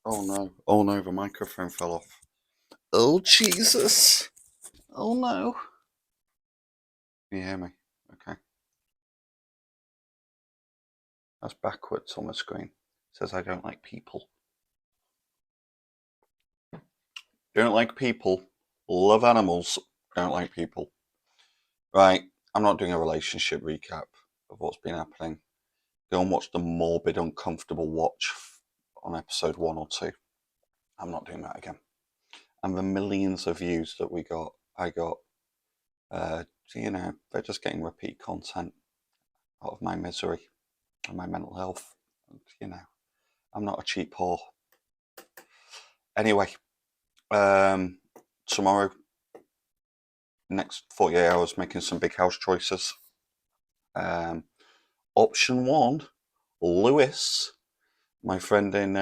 Oh no, the microphone fell off. Oh Jesus. Oh no. Can you hear me? Okay. That's backwards on the screen. It says I don't like people. Don't like people. Love animals. Don't like people. Right. I'm not doing a relationship recap of what's been happening. Go and watch the morbid, uncomfortable watch on episode 1 or 2. I'm not doing that again. And the millions of views that I got, they're just getting repeat content out of my misery and my mental health. And, I'm not a cheap whore. Anyway, tomorrow, next 48 hours, making some big house choices. Option 1, Lewis, my friend in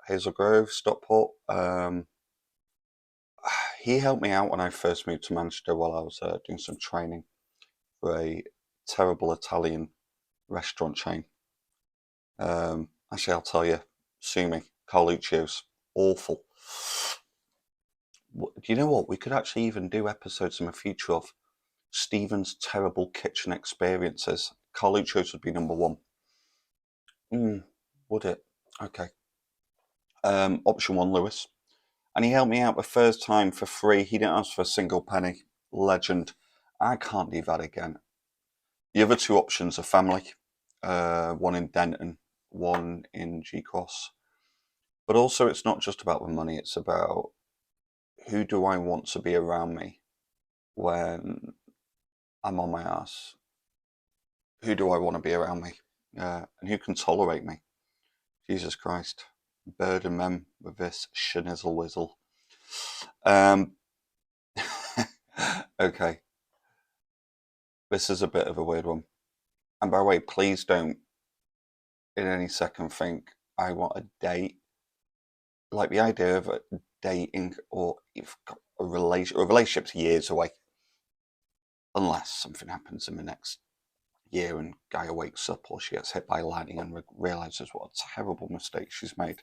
Hazel Grove, Stockport. He helped me out when I first moved to Manchester while I was doing some training for a terrible Italian restaurant chain. Actually, I'll tell you, sue me. Carluccio's awful. Do you know what? We could actually even do episodes in the future of Stephen's terrible kitchen experiences. Carluccio's would be number 1. Would it? Okay. Option 1, Lewis. And he helped me out the first time for free. He didn't ask for a single penny. Legend. I can't do that again. The other 2 options are family. One in Denton, one in G-Cross. But also, it's not just about the money. It's about who do I want to be around me when I'm on my ass? Who do I want to be around me? And who can tolerate me? Jesus Christ. Burden them with this schnizzle whizzle. Okay. This is a bit of a weird one. And by the way, please don't in any second think I want a date. Like the idea of a dating or you've got a relationship's years away. Unless something happens in the next year and Gaia wakes up or she gets hit by lightning and realizes what a terrible mistake she's made.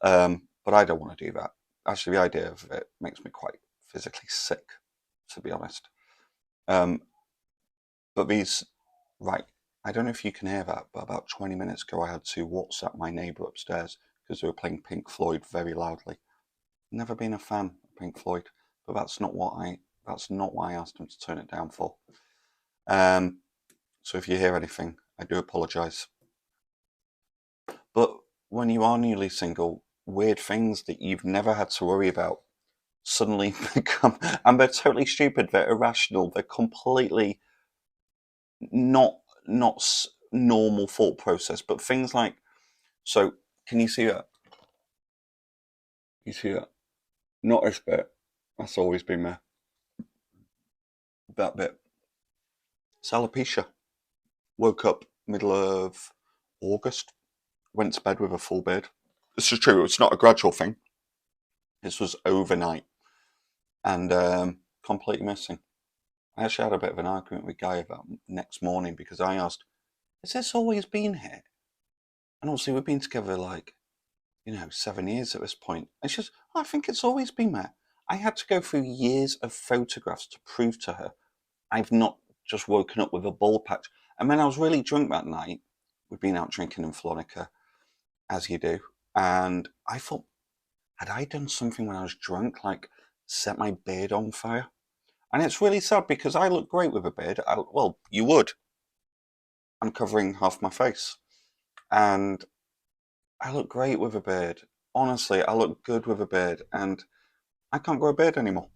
But I don't want to do that. Actually, the idea of it makes me quite physically sick, to be honest. But these, right, I don't know if you can hear that, but about 20 minutes ago I had to WhatsApp my neighbour upstairs because they were playing Pink Floyd very loudly. Never been a fan of Pink Floyd, but that's not what I asked them to turn it down for. So if you hear anything, I do apologise. But when you are newly single, weird things that you've never had to worry about suddenly become, and they're totally stupid, they're irrational, they're completely not normal thought process, but things like, so can you see that? You see that? Not this bit. That's always been there. That bit. It's alopecia. Woke up middle of August, went to bed with a full beard. This is true, it's not a gradual thing. This was overnight and completely missing. I actually had a bit of an argument with Guy about next morning because I asked, has this always been here? And obviously we've been together 7 years at this point. And she says, I think it's always been there. I had to go through years of photographs to prove to her I've not just woken up with a bald patch. And then I was really drunk that night. We'd been out drinking in Flonica, as you do. And I thought, had I done something when I was drunk, like set my beard on fire? And it's really sad because I look great with a beard. Well, you would. I'm covering half my face. And I look great with a beard. Honestly, I look good with a beard. And I can't grow a beard anymore.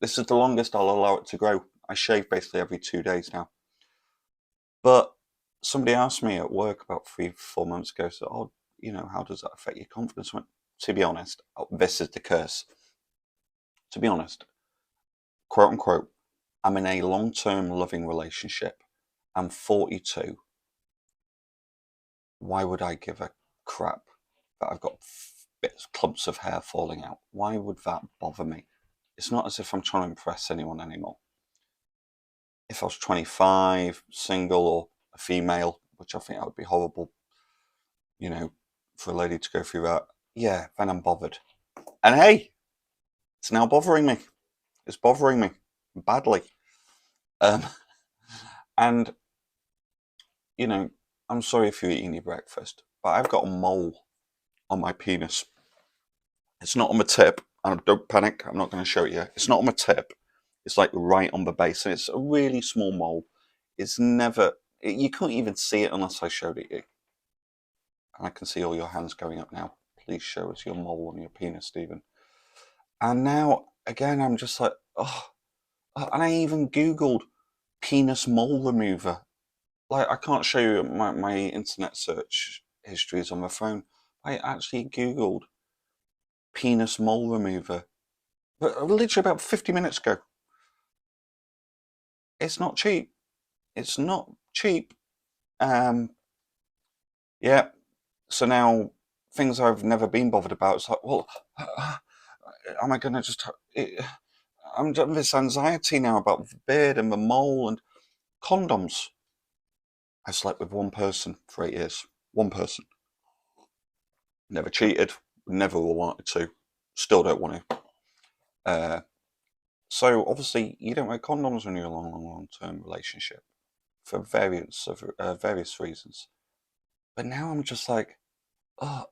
This is the longest I'll allow it to grow. I shave basically every 2 days now. But somebody asked me at work about 3-4 months ago, so, how does that affect your confidence? I went, to be honest, this is the curse. To be honest, quote unquote, I'm in a long-term loving relationship. I'm 42. Why would I give a crap that I've got clumps of hair falling out? Why would that bother me? It's not as if I'm trying to impress anyone anymore. If I was 25, single or a female, which I think that would be horrible, for a lady to go through that, yeah, then I'm bothered. And hey, it's now bothering me. It's bothering me badly. Um, and, you know, I'm sorry if you're eating your breakfast, but I've got a mole on my penis. It's not on my tip, and don't panic, I'm not going to show it you. It's not on my tip. It's like right on the base, and it's a really small mole. It's never, you couldn't even see it unless I showed it you. And I can see all your hands going up now. Please show us your mole on your penis, Stephen. And now, again, I'm just like, oh, and I even Googled penis mole remover. Like, I can't show you my internet search histories on my phone. I actually Googled penis mole remover, but literally about 50 minutes ago. It's not cheap. It's not cheap. Um, yeah. So now things I've never been bothered about. It's like, well, am I going to just? I'm getting this anxiety now about the beard and the mole and condoms. I slept with one person for 8 years. One person. Never cheated. Never wanted to. Still don't want to. So obviously you don't wear condoms when you're in a long-term relationship for various reasons. But now I'm just like, oh,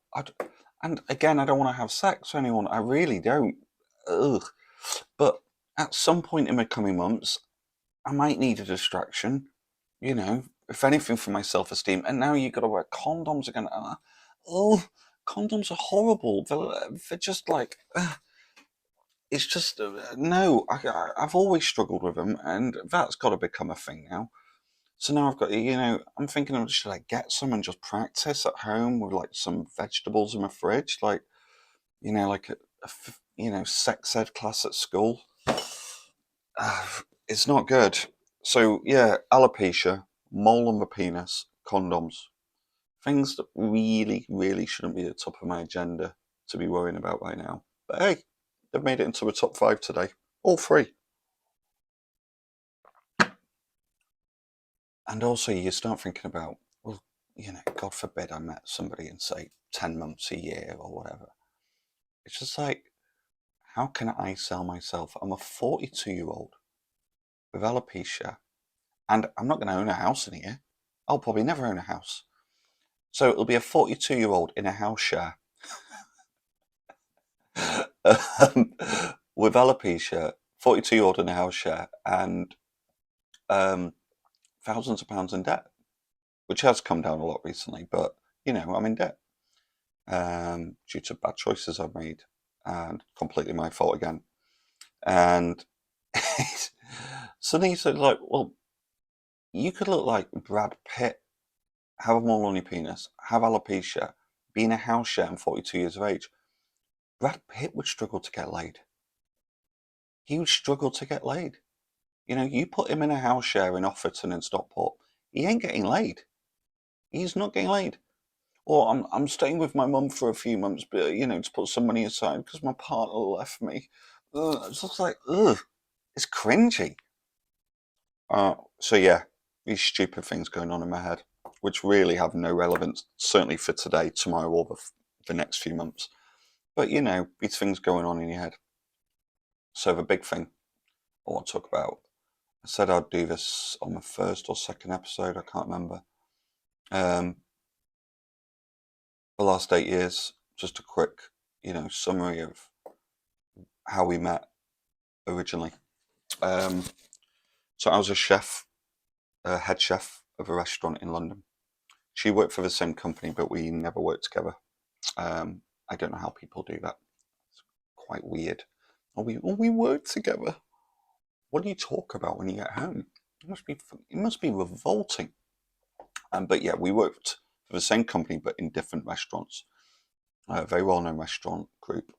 and again, I don't want to have sex with anyone. I really don't. Ugh. But at some point in the coming months, I might need a distraction. If anything, for my self-esteem. And now you've got to wear condoms again. Oh, condoms are horrible. They're just like. It's just no. I've always struggled with them, and that's got to become a thing now. So now I've got, I'm thinking of should I get some and just practice at home with like some vegetables in my fridge, like like sex ed class at school. It's not good. So yeah, alopecia, mole on the penis, condoms, things that really, really shouldn't be at the top of my agenda to be worrying about right now. But hey, they've made it into the top 5 today, all three. And also, you start thinking about, well, God forbid I met somebody in, say, 10 months, a year, or whatever. It's just like, how can I sell myself? I'm a 42-year-old with alopecia, and I'm not going to own a house in a year. I'll probably never own a house. So it'll be a 42-year-old in a house share with alopecia, 42-year-old in a house share, and thousands of pounds in debt, which has come down a lot recently, but, I'm in debt. Due to bad choices I've made, and completely my fault again. And suddenly you said, like, well, you could look like Brad Pitt, have a mole on your penis, have alopecia, be in a house share and 42 years of age. Brad Pitt would struggle to get laid. He would struggle to get laid. You put him in a house share in Offerton and Stockport, he ain't getting laid. He's not getting laid. Or I'm staying with my mum for a few months, but to put some money aside because my partner left me. It's just like, ugh, it's cringy. So yeah, these stupid things going on in my head, which really have no relevance, certainly for today, tomorrow, or the next few months. But these things going on in your head. So the big thing I want to talk about, I said I'd do this on the first or second episode, I can't remember. The last 8 years, just a quick, summary of how we met originally. So I was a chef, a head chef of a restaurant in London. She worked for the same company, but we never worked together. I don't know how people do that. It's quite weird. We work together. What do you talk about when you get home? It must be revolting. But yeah, we worked for the same company, but in different restaurants. A very well-known restaurant group,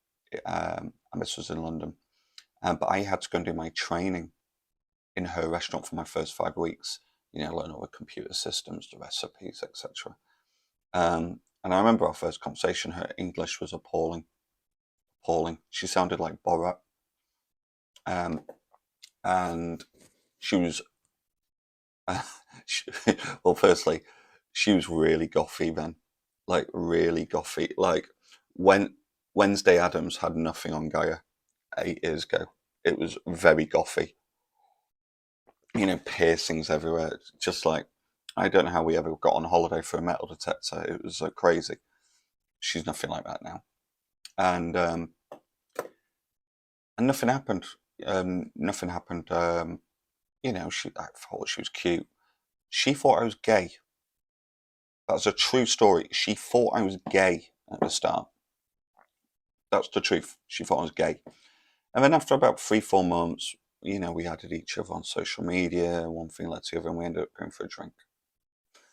and this was in London. But I had to go and do my training in her restaurant for my first 5 weeks. Learn all the computer systems, the recipes, etc. And I remember our first conversation. Her English was appalling. She sounded like Borat. And she was, well, firstly, she was really gothy then, like really gothy. Like when Wednesday Addams had nothing on Gaia 8 years ago. It was very gothy. You know, piercings everywhere. Just like, I don't know how we ever got on holiday for a metal detector. It was crazy. She's nothing like that now. And nothing happened. Nothing happened. You know, I thought she was cute. She thought I was gay. That's a true story. She thought I was gay at the start. That's the truth. She thought I was gay. And then after about 3, 4 months, you know, we added each other on social media. One thing led to the other, and we ended up going for a drink.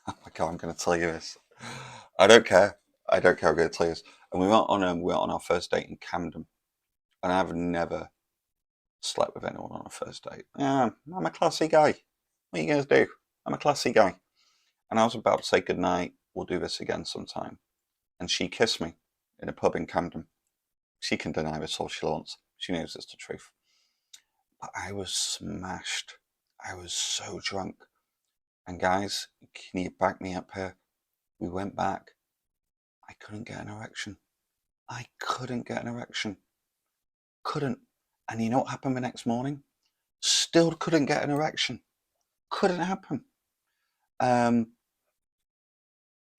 Oh my God, I'm going to tell you this. I don't care. I don't care. I'm going to tell you this. And we went on our first date in Camden. And I've never slept with anyone on a first date. Yeah, I'm a classy guy. What are you guys do? I'm a classy guy. And I was about to say goodnight. We'll do this again sometime. And she kissed me in a pub in Camden. She can deny this all she wants. She knows it's the truth. But I was smashed. I was so drunk. And guys, can you back me up here? We went back. I couldn't get an erection. I couldn't get an erection. Couldn't. And you know what happened the next morning? Still couldn't get an erection. Couldn't happen. I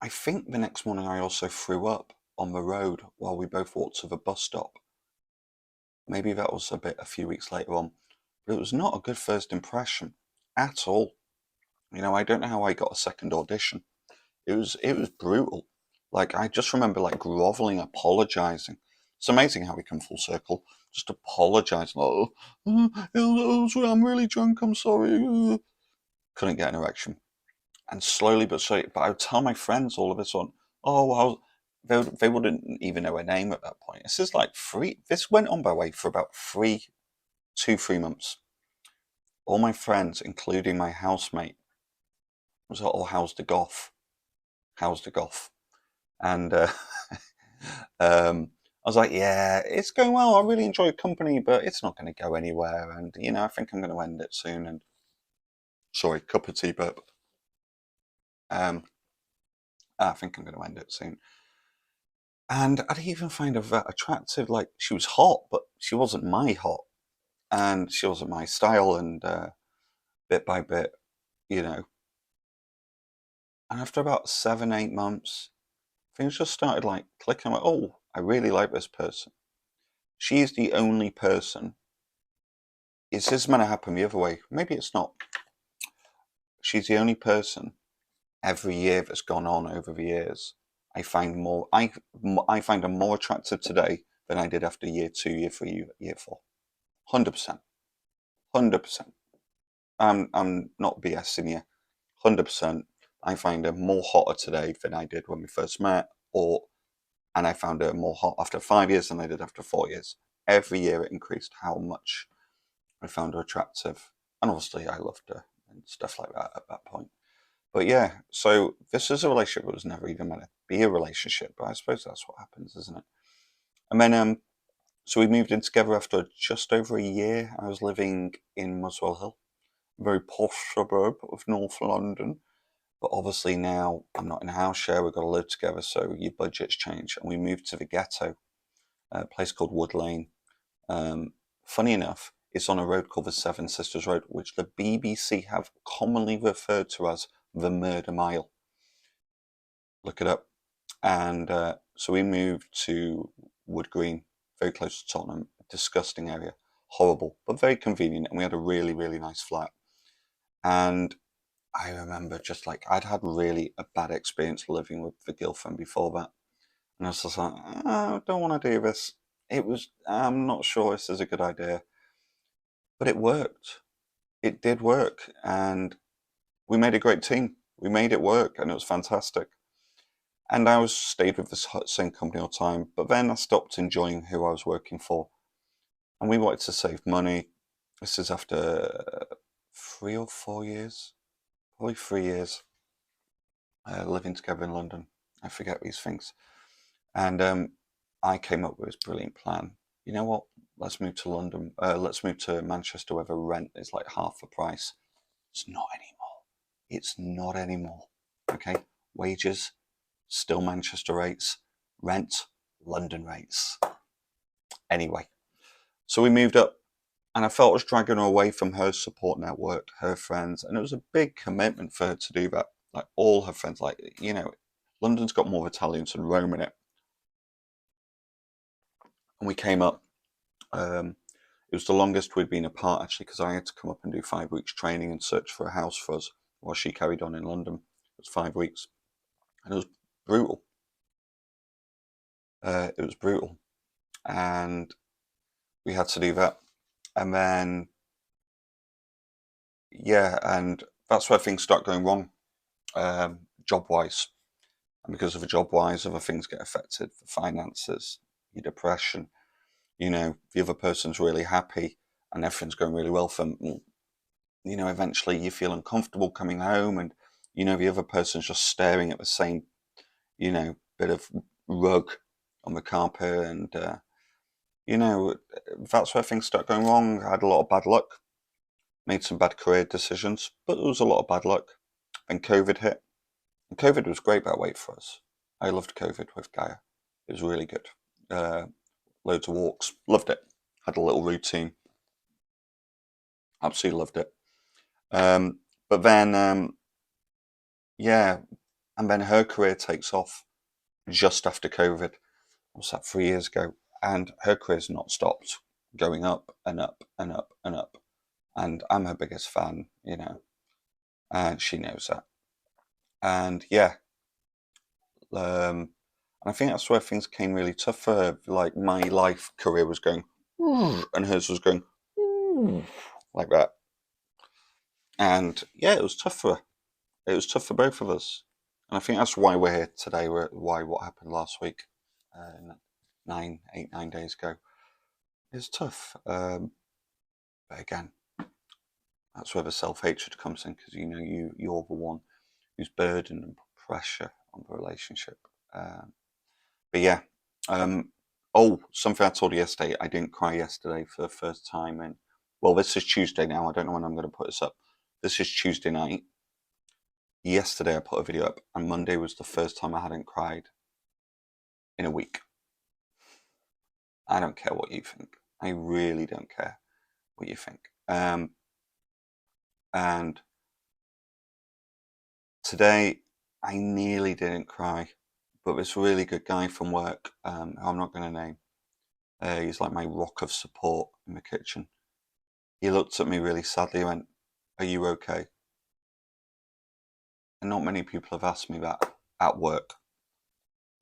think the next morning I also threw up on the road while we both walked to the bus stop. Maybe that was a few weeks later on, but it was not a good first impression at all. You know, I don't know how I got a second audition. It was brutal. Like, I just remember like groveling, apologizing. It's amazing how we come full circle. Just apologizing. Like, I'm really drunk. I'm sorry. Couldn't get an erection. And slowly but slowly, but I would tell my friends all of a sudden, oh, well, they wouldn't even know her name at that point. This is like this went on by way for about 3 months. All my friends, including my housemate, was all how's the goth? How's the goth? And I was like, yeah, it's going well. I really enjoy company, but it's not going to go anywhere. And, you know, I think I'm going to end it soon. And sorry, cup of tea burp. I think I'm going to end it soon. And I didn't even find her that attractive. Like, she was hot, but she wasn't my hot. And she wasn't my style. And bit by bit, you know. And after about 7, 8 months, things just started like clicking. I'm like, oh, I really like this person. She's the only person. Is this going to happen the other way? Maybe it's not. She's the only person every year that's gone on over the years. I find her more attractive today than I did after year 2, year 3, year 4. 100%. 100%. I'm not BSing you. 100%. I find her more hotter today than I did when we first met, and I found her more hot after 5 years than I did after 4 years. Every year it increased how much I found her attractive. And obviously I loved her and stuff like that at that point. But yeah, so this is a relationship that was never even meant to be a relationship, but I suppose that's what happens, isn't it? And then, so we moved in together after just over a year. I was living in Muswell Hill, a very posh suburb of North London. But obviously now I'm not in a house share, we've got to live together, so your budgets change. And we moved to the ghetto, a place called Wood Lane. Funny enough, it's on a road called the Seven Sisters Road, which the BBC have commonly referred to as the Murder Mile. Look it up. And so we moved to Wood Green, very close to Tottenham. Disgusting area, horrible, but very convenient. And we had a really, really nice flat. And I remember just like I'd had really a bad experience living with the girlfriend before that. And I was just like, I don't want to do this. I'm not sure this is a good idea. But it worked. It did work. And we made a great team. We made it work and it was fantastic. And I stayed with this same company all the time. But then I stopped enjoying who I was working for. And we wanted to save money. This is after 3 or 4 years, probably 3 years, living together in London. I forget these things. And I came up with this brilliant plan. You know what? Let's move to London. Let's move to Manchester where the rent is like half the price. It's not anymore. It's not anymore. Okay? Wages, still Manchester rates. Rent, London rates. Anyway, so we moved up, and I felt I was dragging her away from her support network, her friends, and it was a big commitment for her to do that. Like all her friends, like, you know, London's got more Italians than Rome in it. And we came up. It was the longest we'd been apart, actually, because I had to come up and do 5 weeks training and search for a house for us while she carried on in London. It was 5 weeks. And it was brutal. It was brutal. And we had to do that. And then, yeah, and that's where things start going wrong, job-wise. And because of a job-wise, other things get affected, the finances, your depression. You know, the other person's really happy and everything's going really well for them. You know, eventually you feel uncomfortable coming home, and, you know, the other person's just staring at the same, you know, bit of rug on the carpet, and, you know, that's where things start going wrong. I had a lot of bad luck, made some bad career decisions, but there was a lot of bad luck. Then COVID hit. And COVID was great that way for us. I loved COVID with Gaia. It was really good. Loads of walks. Loved it. Had a little routine. Absolutely loved it. But then, yeah, and then her career takes off just after COVID. What's that, 3 years ago? And her career's not stopped, going up and up and up and up. And I'm her biggest fan, you know, and she knows that. And yeah, and I think that's where things came really tough for her. Like, my life career was going, and hers was going like that. And yeah, it was tough for her. It was tough for both of us. And I think that's why we're here today. Why what happened last week, 9 days ago, is tough. But again, that's where the self-hatred comes in, because, you know, you're the one who's burdened and put pressure on the relationship. But yeah. Oh, something I told you yesterday. I didn't cry yesterday for the first time in, well, this is Tuesday now. I don't know when I'm going to put this up. This is Tuesday night. Yesterday I put a video up, and Monday was the first time I hadn't cried in a week. I don't care what you think. I really don't care what you think. And today I nearly didn't cry, but this really good guy from work, who I'm not going to name, he's like my rock of support in the kitchen. He looked at me really sadly and went, "Are you okay?" And not many people have asked me that at work.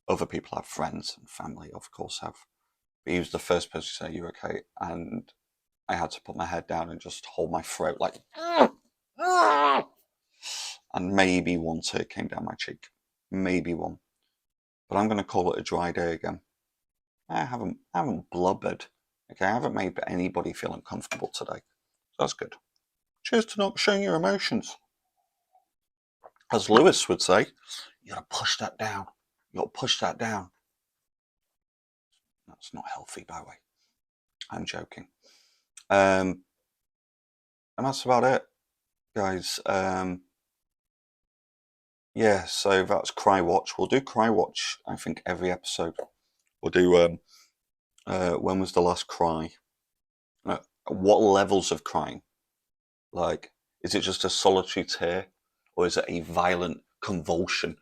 Other people have, friends and family, of course, have. But he was the first person to say, "Are you okay?" And I had to put my head down and just hold my throat, like, and maybe one tear came down my cheek. Maybe one. But I'm going to call it a dry day again. I haven't blubbered. Okay, I haven't made anybody feel uncomfortable today. So that's good. Cheers to not showing your emotions. As Lewis would say, you gotta push that down. You gotta push that down. That's not healthy, by the way. I'm joking. And that's about it, guys. Yeah, so that's Cry Watch. We'll do Cry Watch, I think, every episode. We'll do when was the last cry? What levels of crying? Like, is it just a solitary tear, or is it a violent convulsion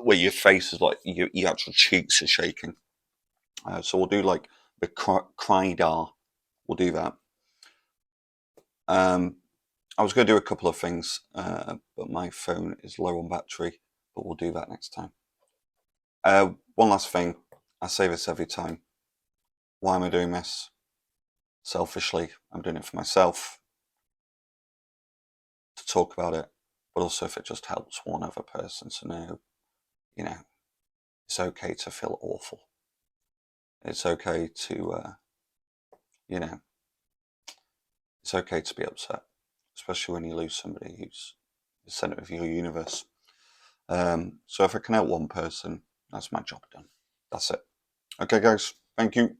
where your face is like, your actual cheeks are shaking? So we'll do like the cry-dar. We'll do that. I was going to do a couple of things, but my phone is low on battery. But we'll do that next time. One last thing. I say this every time. Why am I doing this? Selfishly, I'm doing it for myself, to talk about it, but also if it just helps one other person to know, you know, it's okay to feel awful. It's okay to, you know, it's okay to be upset, especially when you lose somebody who's the centre of your universe. So if I can help one person, that's my job done. That's it. Okay, guys, thank you.